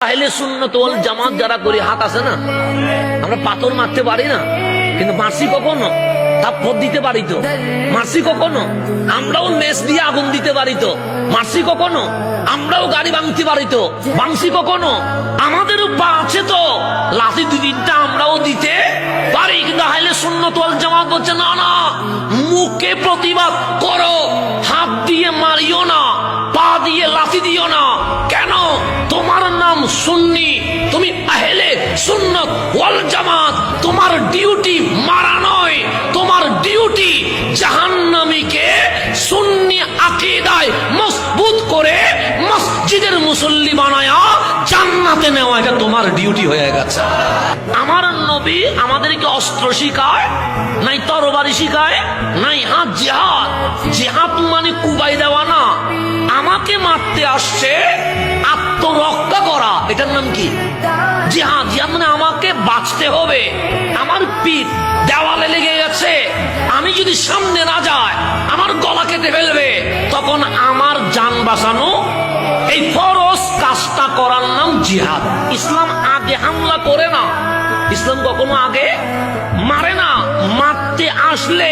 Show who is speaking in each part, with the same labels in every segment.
Speaker 1: আহলে সুন্নাত ওয়াল জামাত যারা করি হাত আছে না, আমরা পাথর মারতে পারি না, কিন্তু মারছি কখনো? থাপ্পড় দিতে পারি তো? মারছি কখনো? আমরাও মেস দিয়ে আগুন দিতে পারি তো? মারছি কখনো? আমরাও গাড়ি ভাঙতে পারি তো? ভাঙছি কখনো? আমাদেরও পা আছে তো, লাঠি দুই তিনটা আমরাও দিতে পারি। কিন্তু আহলে সুন্নাত ওয়াল জামাত বলছে না না, মুখে প্রতিবাদ করো, হাত দিয়ে মারিও না, পা দিয়ে লাঠি দিও না। কেন? তোমার নাম সুন্নি, তুমি আহলে সুন্নাত ওয়াল জামাত। তোমার ডিউটি মারা নয়, তোমার ডিউটি জাহান্নামীকে সুন্নি আকীদায় মজবুত করে মসজিদের মুসল্লি বানায়া জান্নাতে নেওয়া, এটা তোমার ডিউটি হয়ে গেছে। আমার নবী আমাদেরকে অস্ত্র শিখায় নাই, তরবারি শিখায় নাই, হাত জিহাদ। জিহাদ মানে কুবাই দেওয়া না, আমাকে মারতে আসছে, আত্মরক্ষা করা, এটার নাম কি? জিহাদ। জিহাদ মানে আমাকে বাঁচতে হবে, আমার পিঠ দেওয়ালে লেগে গেছে, আমি যদি সামনে না যাই আমার গলা কেটে ফেলবে, তখন আমার জান বাঁচানো, এই ফরজ কাজটা করার নাম জিহাদ। ইসলাম আগে হামলা করে না, ইসলাম কখনো আগে মারে না। মারতে আসলে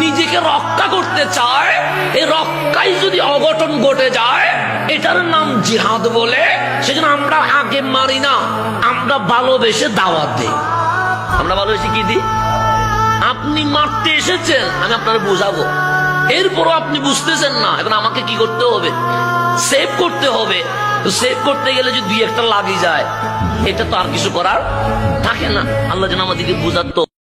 Speaker 1: নিজেকে রক্ষা করতে চায়, এই রক্ষায় যদি অঘটন ঘটে যায় এটার নাম জিহাদ বলে। সেজন্য আমরা আগে মারি না, আমরা ভালোবেসে দাওয়াত দিই। আমরা ভালোবেসে কি দিই? আপনি মারতে এসেছেন, আমি আপনারা বুঝাবো, এরপরও আপনি বুঝতেছেন না, এখন আমাকে কি করতে হবে? সেভ করতে হবে। তো সেভ করতে গেলে যদি দুই একটা লাগি যায়, এটা তো আর কিছু করার থাকে না। আল্লাহ যেন আমাদেরকে বুঝাতো।